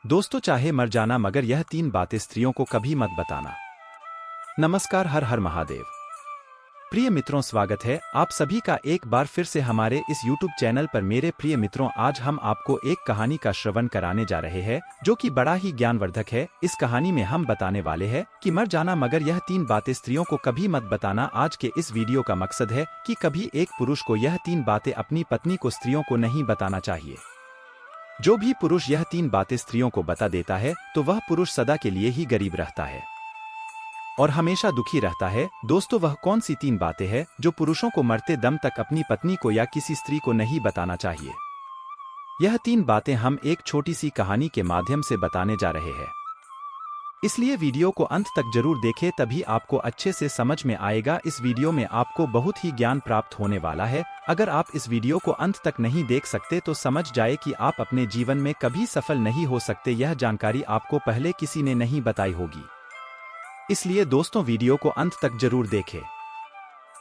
दोस्तों, चाहे मर जाना मगर यह 3 बातें स्त्रियों को कभी मत बताना। नमस्कार, हर हर महादेव। प्रिय मित्रों, स्वागत है आप सभी का एक बार फिर से हमारे इस YouTube चैनल पर। मेरे प्रिय मित्रों, आज हम आपको एक कहानी का श्रवण कराने जा रहे हैं जो कि बड़ा ही ज्ञानवर्धक है। इस कहानी में हम बताने वाले हैं कि मर जाना मगर यह 3 बातें स्त्रियों को कभी मत बताना। आज के इस वीडियो का मकसद है कि कभी एक पुरुष को यह 3 बातें अपनी पत्नी को स्त्रियों को नहीं बताना चाहिए। जो भी पुरुष यह 3 बातें स्त्रियों को बता देता है तो वह पुरुष सदा के लिए ही गरीब रहता है और हमेशा दुखी रहता है। दोस्तों, वह कौन सी 3 बातें हैं जो पुरुषों को मरते दम तक अपनी पत्नी को या किसी स्त्री को नहीं बताना चाहिए? यह 3 बातें हम एक छोटी सी कहानी के माध्यम से बताने जा रहे हैं, इसलिए वीडियो को अंत तक जरूर देखें, तभी आपको अच्छे से समझ में आएगा। इस वीडियो में आपको बहुत ही ज्ञान प्राप्त होने वाला है। अगर आप इस वीडियो को अंत तक नहीं देख सकते तो समझ जाए कि आप अपने जीवन में कभी सफल नहीं हो सकते। यह जानकारी आपको पहले किसी ने नहीं बताई होगी, इसलिए दोस्तों वीडियो को अंत तक जरूर देखें।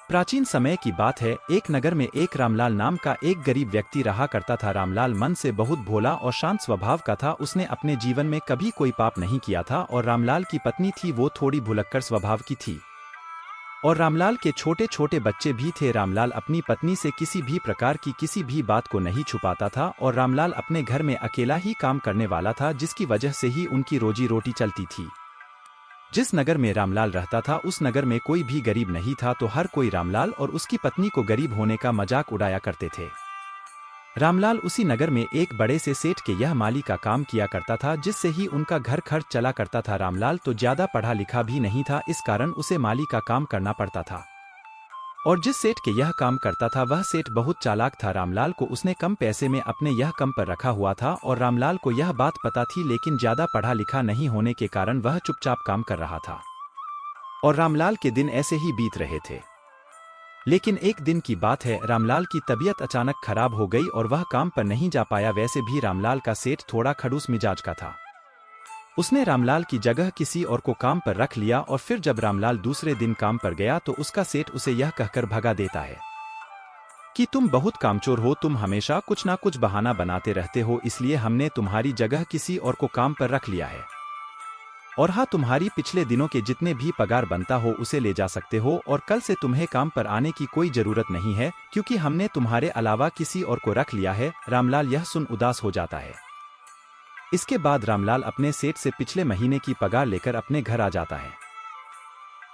प्राचीन समय की बात है। एक नगर में एक रामलाल नाम का एक गरीब व्यक्ति रहा करता था। रामलाल मन से बहुत भोला और शांत स्वभाव का था। उसने अपने जीवन में कभी कोई पाप नहीं किया था और रामलाल की पत्नी थी वो थोड़ी भुलक्कड़ स्वभाव की थी और रामलाल के छोटे छोटे बच्चे भी थे। रामलाल अपनी पत्नी से किसी भी प्रकार की किसी भी बात को नहीं छुपाता था और रामलाल अपने घर में अकेला ही काम करने वाला था, जिसकी वजह से ही उनकी रोजी रोटी चलती थी। जिस नगर में रामलाल रहता था उस नगर में कोई भी गरीब नहीं था, तो हर कोई रामलाल और उसकी पत्नी को गरीब होने का मजाक उड़ाया करते थे। रामलाल उसी नगर में एक बड़े से सेठ के यह माली का काम किया करता था, जिससे ही उनका घर खर्च चला करता था। रामलाल तो ज्यादा पढ़ा लिखा भी नहीं था, इस कारण उसे माली का काम करना पड़ता था और जिस सेठ के यह काम करता था वह सेठ बहुत चालाक था। रामलाल को उसने कम पैसे में अपने यह काम पर रखा हुआ था और रामलाल को यह बात पता थी, लेकिन ज्यादा पढ़ा लिखा नहीं होने के कारण वह चुपचाप काम कर रहा था और रामलाल के दिन ऐसे ही बीत रहे थे। लेकिन एक दिन की बात है, रामलाल की तबीयत अचानक खराब हो गई और वह काम पर नहीं जा पाया। वैसे भी रामलाल का सेठ थोड़ा खड़ूस मिजाज का था। उसने रामलाल की जगह किसी और को काम पर रख लिया और फिर जब रामलाल दूसरे दिन काम पर गया तो उसका सेठ उसे यह कहकर भगा देता है कि तुम बहुत कामचोर हो, तुम हमेशा कुछ ना कुछ बहाना बनाते रहते हो, इसलिए हमने तुम्हारी जगह किसी और को काम पर रख लिया है। और हाँ, तुम्हारी पिछले दिनों के जितने भी पगार बनता हो उसे ले जा सकते हो और कल से तुम्हें काम पर आने की कोई जरूरत नहीं है, क्योंकि हमने तुम्हारे अलावा किसी और को रख लिया है। रामलाल यह सुन उदास हो जाता है। इसके बाद रामलाल अपने सेठ से पिछले महीने की पगार लेकर अपने घर आ जाता है।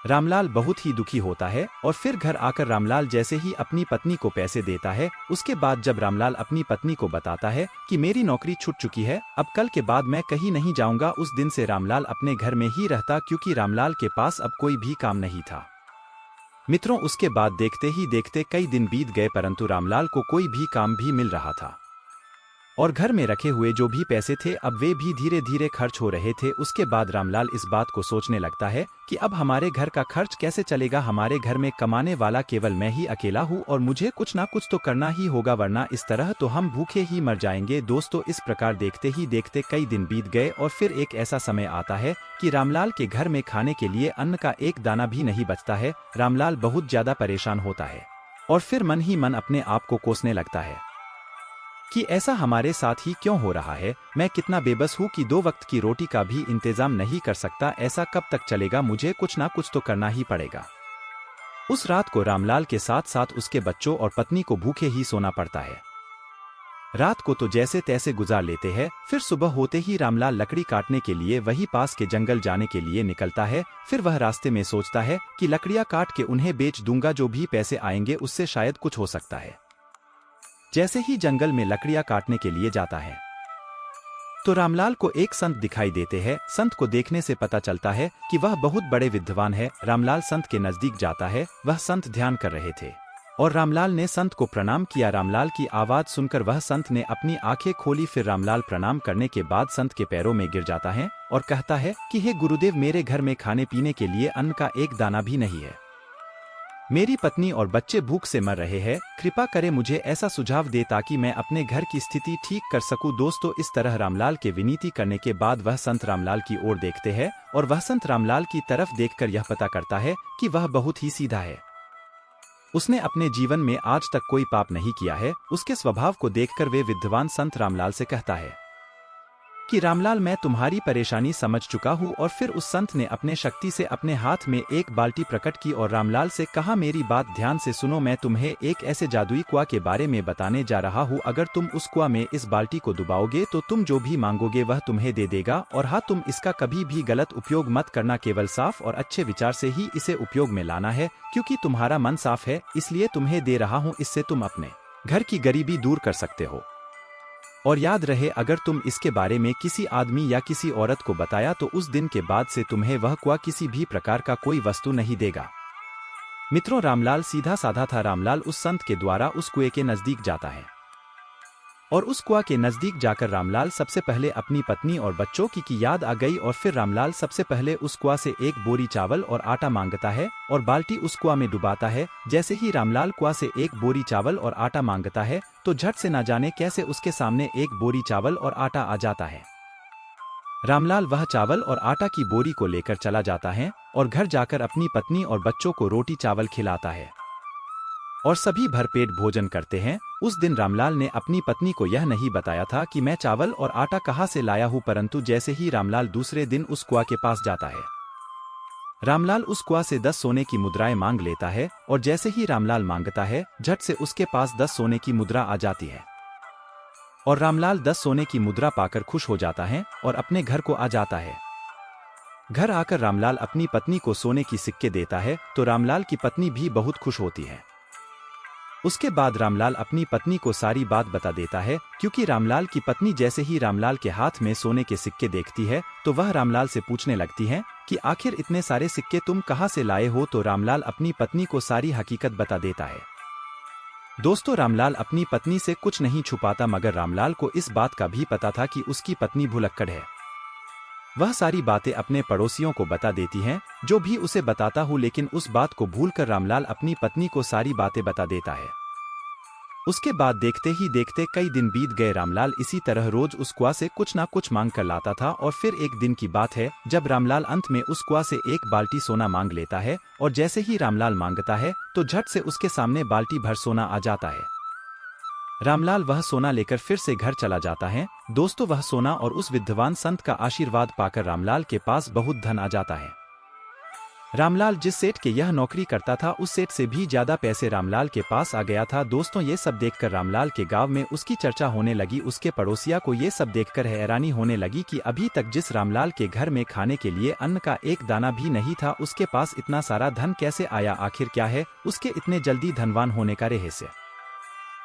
रामलाल बहुत ही दुखी होता है और फिर घर आकर रामलाल जैसे ही अपनी पत्नी को पैसे देता है, उसके बाद जब रामलाल अपनी पत्नी को बताता है कि मेरी नौकरी छूट चुकी है, अब कल के बाद मैं कहीं नहीं जाऊंगा, उस दिन से रामलाल अपने घर में ही रहता, क्योंकि रामलाल के पास अब कोई भी काम नहीं था। मित्रों, उसके बाद देखते ही देखते कई दिन बीत गए, परंतु रामलाल को कोई भी काम भी मिल रहा था और घर में रखे हुए जो भी पैसे थे अब वे भी धीरे धीरे खर्च हो रहे थे। उसके बाद रामलाल इस बात को सोचने लगता है कि अब हमारे घर का खर्च कैसे चलेगा, हमारे घर में कमाने वाला केवल मैं ही अकेला हूँ और मुझे कुछ ना कुछ तो करना ही होगा, वरना इस तरह तो हम भूखे ही मर जाएंगे। दोस्तों, इस प्रकार देखते ही देखते कई दिन बीत गए और फिर एक ऐसा समय आता है कि रामलाल के घर में खाने के लिए अन्न का एक दाना भी नहीं बचता है। रामलाल बहुत ज्यादा परेशान होता है और फिर मन ही मन अपने आप को कोसने लगता है कि ऐसा हमारे साथ ही क्यों हो रहा है। मैं कितना बेबस हूँ कि 2 वक्त की रोटी का भी इंतजाम नहीं कर सकता, ऐसा कब तक चलेगा, मुझे कुछ ना कुछ तो करना ही पड़ेगा। उस रात को रामलाल के साथ साथ उसके बच्चों और पत्नी को भूखे ही सोना पड़ता है। रात को तो जैसे तैसे गुजार लेते हैं। फिर सुबह होते ही रामलाल लकड़ी काटने के लिए वही पास के जंगल जाने के लिए निकलता है। फिर वह रास्ते में सोचता है कि लकड़ियां काट के उन्हें बेच दूंगा, जो भी पैसे आएंगे उससे शायद कुछ हो सकता है। जैसे ही जंगल में लकड़ियां काटने के लिए जाता है तो रामलाल को एक संत दिखाई देते हैं। संत को देखने से पता चलता है कि वह बहुत बड़े विद्वान है। रामलाल संत के नजदीक जाता है। वह संत ध्यान कर रहे थे और रामलाल ने संत को प्रणाम किया। रामलाल की आवाज सुनकर वह संत ने अपनी आंखें खोली। फिर रामलाल प्रणाम करने के बाद संत के पैरों में गिर जाता है और कहता है कि हे गुरुदेव, मेरे घर में खाने पीने के लिए अन्न का एक दाना भी नहीं है, मेरी पत्नी और बच्चे भूख से मर रहे हैं, कृपा करे मुझे ऐसा सुझाव दे ताकि मैं अपने घर की स्थिति ठीक कर सकूं। दोस्तों, इस तरह रामलाल के विनती करने के बाद वह संत रामलाल की ओर देखते हैं और वह संत रामलाल की तरफ देखकर यह पता करता है कि वह बहुत ही सीधा है। उसने अपने जीवन में आज तक कोई पाप नहीं किया है। उसके स्वभाव को देखकर वे विद्वान संत रामलाल से कहता है कि रामलाल, मैं तुम्हारी परेशानी समझ चुका हूँ। और फिर उस संत ने अपने शक्ति से अपने हाथ में एक बाल्टी प्रकट की और रामलाल से कहा, मेरी बात ध्यान से सुनो, मैं तुम्हें एक ऐसे जादुई कुआं के बारे में बताने जा रहा हूँ। अगर तुम उस कुआं में इस बाल्टी को डुबाओगे तो तुम जो भी मांगोगे वह तुम्हें दे देगा। और हाँ, तुम इसका कभी भी गलत उपयोग मत करना, केवल साफ और अच्छे विचार से ही इसे उपयोग में लाना है, क्योंकि तुम्हारा मन साफ है, इसलिए तुम्हें दे रहा हूँ। इससे तुम अपने घर की गरीबी दूर कर सकते हो। और याद रहे, अगर तुम इसके बारे में किसी आदमी या किसी औरत को बताया तो उस दिन के बाद से तुम्हें वह कुआं किसी भी प्रकार का कोई वस्तु नहीं देगा। मित्रों, रामलाल सीधा साधा था। रामलाल उस संत के द्वारा उस कुएं के नजदीक जाता है और उस कुआं के नजदीक जाकर रामलाल सबसे पहले अपनी पत्नी और बच्चों की याद आ गई। और फिर रामलाल सबसे पहले उस कुआं से एक बोरी चावल और आटा मांगता है और बाल्टी उस कुआं में डुबाता है। जैसे ही रामलाल कुआं से एक बोरी चावल और आटा मांगता है तो झट से ना जाने कैसे उसके सामने एक बोरी चावल और आटा आ जाता है। रामलाल वह चावल और आटा की बोरी को लेकर चला जाता है और घर जाकर अपनी पत्नी और बच्चों को रोटी चावल खिलाता है और सभी भरपेट भोजन करते हैं। उस दिन रामलाल ने अपनी पत्नी को यह नहीं बताया था कि मैं चावल और आटा कहाँ से लाया हूँ, परंतु जैसे ही रामलाल दूसरे दिन उस कुआं के पास जाता है, रामलाल उस कुआं से 10 सोने की मुद्राएं मांग लेता है। और जैसे ही रामलाल मांगता है, झट से उसके पास 10 सोने की मुद्रा आ जाती है और रामलाल 10 सोने की मुद्रा पाकर खुश हो जाता है और अपने घर को आ जाता है। घर आकर रामलाल अपनी पत्नी को सोने की सिक्के देता है तो रामलाल की पत्नी भी बहुत खुश होती है। उसके बाद रामलाल अपनी पत्नी को सारी बात बता देता है, क्योंकि रामलाल की पत्नी जैसे ही रामलाल के हाथ में सोने के सिक्के देखती है तो वह रामलाल से पूछने लगती है कि आखिर इतने सारे सिक्के तुम कहाँ से लाए हो। तो रामलाल अपनी पत्नी को सारी हकीकत बता देता है। दोस्तों, रामलाल अपनी पत्नी से कुछ नहीं छुपाता, मगर रामलाल को इस बात का भी पता था कि उसकी पत्नी भुलक्कड़ है। वह सारी बातें अपने पड़ोसियों को बता देती हैं, जो भी उसे बताता हूँ, लेकिन उस बात को भूलकर रामलाल अपनी पत्नी को सारी बातें बता देता है। उसके बाद देखते ही देखते कई दिन बीत गए। रामलाल इसी तरह रोज उस कुआं से कुछ ना कुछ मांग कर लाता था और फिर एक दिन की बात है जब रामलाल अंत में उस कुआं से एक बाल्टी सोना मांग लेता है और जैसे ही रामलाल मांगता है तो झट से उसके सामने बाल्टी भर सोना आ जाता है। रामलाल वह सोना लेकर फिर से घर चला जाता है। दोस्तों, वह सोना और उस विद्वान संत का आशीर्वाद पाकर रामलाल के पास बहुत धन आ जाता है। रामलाल जिस सेठ के यह नौकरी करता था उस सेठ से भी ज्यादा पैसे रामलाल के पास आ गया था। दोस्तों, ये सब देखकर रामलाल के गांव में उसकी चर्चा होने लगी। उसके पड़ोसिया को ये सब देखकर हैरानी होने लगी कि अभी तक जिस रामलाल के घर में खाने के लिए अन्न का एक दाना भी नहीं था, उसके पास इतना सारा धन कैसे आया। आखिर क्या है उसके इतने जल्दी धनवान होने का रहस्य।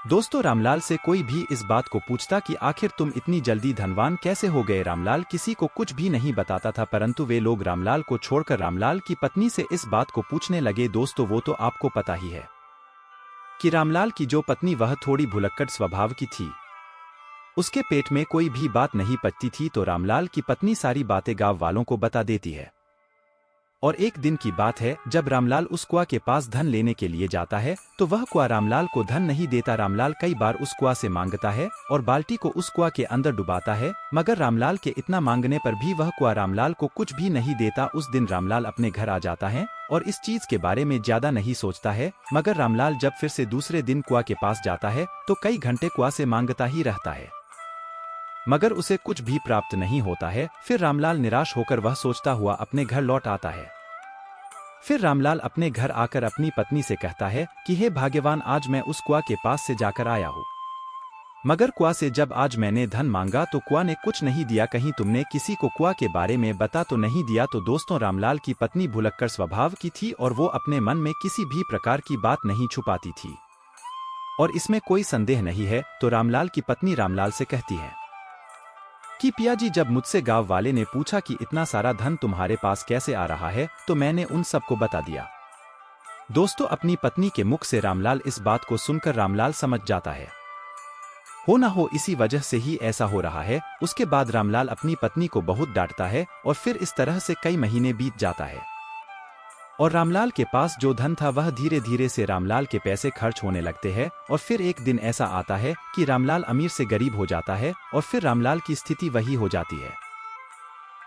दोस्तों, रामलाल से कोई भी इस बात को पूछता कि आखिर तुम इतनी जल्दी धनवान कैसे हो गए, रामलाल किसी को कुछ भी नहीं बताता था, परंतु वे लोग रामलाल को छोड़कर रामलाल की पत्नी से इस बात को पूछने लगे। दोस्तों, वो तो आपको पता ही है कि रामलाल की जो पत्नी वह थोड़ी भुलक्कड़ स्वभाव की थी। उसके पेट में कोई भी बात नहीं पचती थी, तो रामलाल की पत्नी सारी बातें गांव वालों को बता देती है। और एक दिन की बात है जब रामलाल उस कुआं के पास धन लेने के लिए जाता है तो वह कुआं रामलाल को धन नहीं देता। रामलाल कई बार उस कुआं से मांगता है और बाल्टी को उस कुआं के अंदर डुबाता है, मगर रामलाल के इतना मांगने पर भी वह कुआं रामलाल को कुछ भी नहीं देता। उस दिन रामलाल अपने घर आ जाता है और इस चीज के बारे में ज्यादा नहीं सोचता है, मगर रामलाल जब फिर से दूसरे दिन कुआं के पास जाता है तो कई घंटे कुआं से मांगता ही रहता है, मगर उसे कुछ भी प्राप्त नहीं होता है। फिर रामलाल निराश होकर वह सोचता हुआ अपने घर लौट आता है। फिर रामलाल अपने घर आकर अपनी पत्नी से कहता है कि हे भाग्यवान, आज मैं उस कुआं के पास से जाकर आया हूँ, मगर कुआं से जब आज मैंने धन मांगा तो कुआं ने कुछ नहीं दिया। कहीं तुमने किसी को कुआं के बारे में बता तो नहीं दिया। तो दोस्तों, रामलाल की पत्नी भुलक्कड़ स्वभाव की थी और वो अपने मन में किसी भी प्रकार की बात नहीं छुपाती थी और इसमें कोई संदेह नहीं है। तो रामलाल की पत्नी रामलाल से कहती है कि पियाजी, जब मुझसे गांव वाले ने पूछा कि इतना सारा धन तुम्हारे पास कैसे आ रहा है तो मैंने उन सबको बता दिया। दोस्तों, अपनी पत्नी के मुख से रामलाल इस बात को सुनकर रामलाल समझ जाता है, हो ना हो इसी वजह से ही ऐसा हो रहा है। उसके बाद रामलाल अपनी पत्नी को बहुत डांटता है और फिर इस तरह से कई महीने बीत जाता है और रामलाल के पास जो धन था वह धीरे धीरे से रामलाल के पैसे खर्च होने लगते हैं। और फिर एक दिन ऐसा आता है कि रामलाल अमीर से गरीब हो जाता है और फिर रामलाल की स्थिति वही हो जाती है।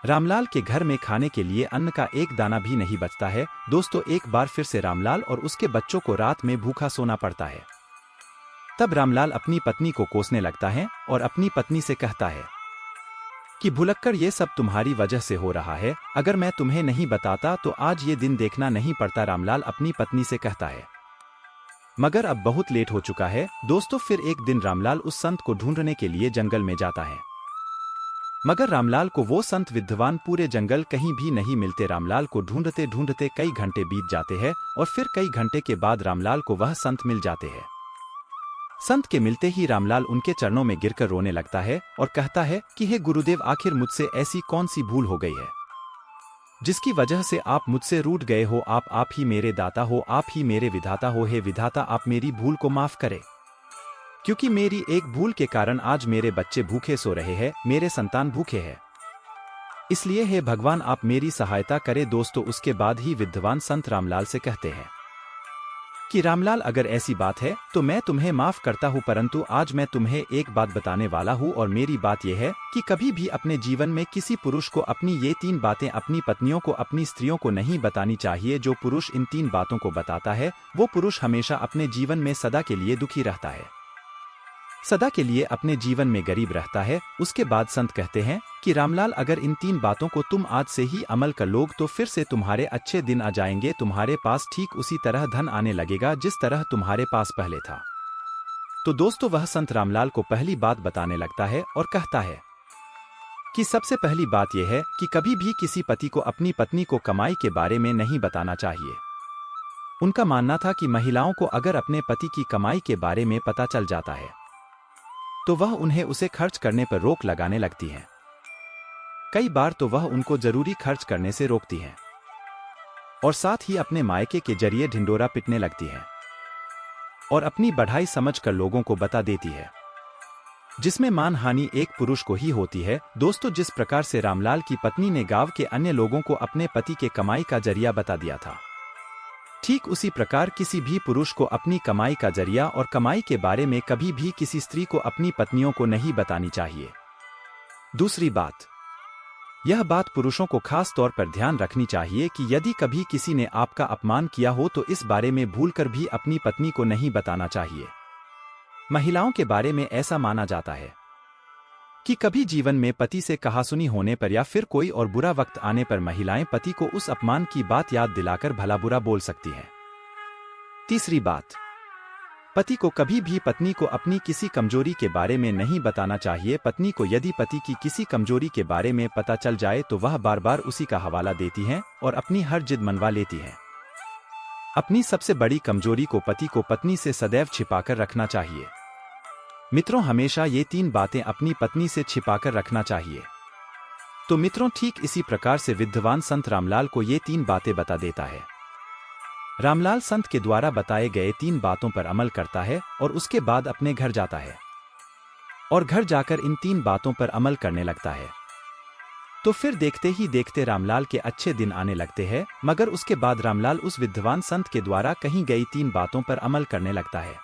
रामलाल के घर में खाने के लिए अन्न का एक दाना भी नहीं बचता है। दोस्तों, एक बार फिर से रामलाल और उसके बच्चों को रात में भूखा सोना पड़ता है। तब रामलाल अपनी पत्नी को कोसने लगता है और अपनी पत्नी से कहता है कि भुलक्कड़ ये सब तुम्हारी वजह से हो रहा है, अगर मैं तुम्हें नहीं बताता तो आज ये दिन देखना नहीं पड़ता, रामलाल अपनी पत्नी से कहता है। मगर अब बहुत लेट हो चुका है दोस्तों। फिर एक दिन रामलाल उस संत को ढूंढने के लिए जंगल में जाता है, मगर रामलाल को वो संत विद्वान पूरे जंगल कहीं भी नहीं मिलते। रामलाल को ढूंढते ढूंढते कई घंटे बीत जाते हैं और फिर कई घंटे के बाद रामलाल को वह संत मिल जाते हैं। संत के मिलते ही रामलाल उनके चरणों में गिरकर रोने लगता है और कहता है कि हे गुरुदेव, आखिर मुझसे ऐसी कौन सी भूल हो गई है जिसकी वजह से आप मुझसे रूठ गए हो। आप ही मेरे दाता हो, आप ही मेरे विधाता हो। हे विधाता, आप मेरी भूल को माफ करें, क्योंकि मेरी एक भूल के कारण आज मेरे बच्चे भूखे सो रहे हैं, मेरे संतान भूखे हैं। इसलिए हे भगवान, आप मेरी सहायता करें। दोस्तों उसके बाद ही विद्वान संत रामलाल से कहते हैं कि रामलाल, अगर ऐसी बात है तो मैं तुम्हें माफ करता हूँ, परंतु आज मैं तुम्हें एक बात बताने वाला हूँ और मेरी बात यह है कि कभी भी अपने जीवन में किसी पुरुष को अपनी ये 3 बातें अपनी पत्नियों को, अपनी स्त्रियों को नहीं बतानी चाहिए। जो पुरुष इन 3 बातों को बताता है वो पुरुष हमेशा अपने जीवन में सदा के लिए दुखी रहता है, सदा के लिए अपने जीवन में गरीब रहता है। उसके बाद संत कहते हैं कि रामलाल, अगर इन 3 बातों को तुम आज से ही अमल कर लोग तो फिर से तुम्हारे अच्छे दिन आ जाएंगे। तुम्हारे पास ठीक उसी तरह धन आने लगेगा जिस तरह तुम्हारे पास पहले था। तो दोस्तों वह संत रामलाल को पहली बात बताने लगता है और कहता है कि सबसे पहली बात यह है कि कभी भी किसी पति को अपनी पत्नी को कमाई के बारे में नहीं बताना चाहिए। उनका मानना था कि महिलाओं को अगर अपने पति की कमाई के बारे में पता चल जाता है तो वह उन्हें उसे खर्च करने पर रोक लगाने लगती है। कई बार तो वह उनको जरूरी खर्च करने से रोकती है और साथ ही अपने मायके के जरिए ढिंडोरा पिटने लगती है और अपनी बढ़ाई समझकर लोगों को बता देती है, जिसमें मानहानि एक पुरुष को ही होती है। दोस्तों जिस प्रकार से रामलाल की पत्नी ने गांव के अन्य लोगों को अपने पति के कमाई का जरिया बता दिया था, ठीक उसी प्रकार किसी भी पुरुष को अपनी कमाई का जरिया और कमाई के बारे में कभी भी किसी स्त्री को अपनी पत्नियों को नहीं बतानी चाहिए। दूसरी बात, यह बात पुरुषों को खास तौर पर ध्यान रखनी चाहिए कि यदि कभी किसी ने आपका अपमान किया हो तो इस बारे में भूलकर भी अपनी पत्नी को नहीं बताना चाहिए। महिलाओं के बारे में ऐसा माना जाता है कि कभी जीवन में पति से कहासुनी होने पर या फिर कोई और बुरा वक्त आने पर महिलाएं पति को उस अपमान की बात याद दिलाकर भला बुरा बोल सकती हैं। तीसरी बात, पति को कभी भी पत्नी को अपनी किसी कमजोरी के बारे में नहीं बताना चाहिए। पत्नी को यदि पति की किसी कमजोरी के बारे में पता चल जाए तो वह बार बार उसी का हवाला देती हैं और अपनी हर जिद मनवा लेती हैं। अपनी सबसे बड़ी कमजोरी को पति को पत्नी से सदैव छिपाकर रखना चाहिए। मित्रों हमेशा ये 3 बातें अपनी पत्नी से छिपाकर रखना चाहिए। तो मित्रों ठीक इसी प्रकार से विद्वान संत रामलाल को ये 3 बातें बता देता है। रामलाल संत के द्वारा बताए गए 3 बातों पर अमल करता है और उसके बाद अपने घर जाता है और घर जाकर इन 3 बातों पर अमल करने लगता है। तो फिर देखते ही देखते रामलाल के अच्छे दिन आने लगते हैं। मगर उसके बाद रामलाल उस विद्वान संत के द्वारा कही गई 3 बातों पर अमल करने लगता है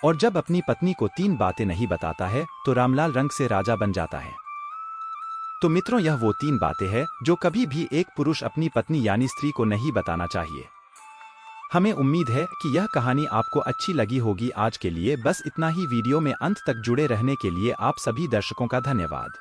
और जब अपनी पत्नी को 3 बातें नहीं बताता है तो रामलाल रंग से राजा बन जाता है। तो मित्रों यह वो 3 बातें हैं जो कभी भी एक पुरुष अपनी पत्नी यानी स्त्री को नहीं बताना चाहिए। हमें उम्मीद है कि यह कहानी आपको अच्छी लगी होगी। आज के लिए बस इतना ही। वीडियो में अंत तक जुड़े रहने के लिए आप सभी दर्शकों का धन्यवाद।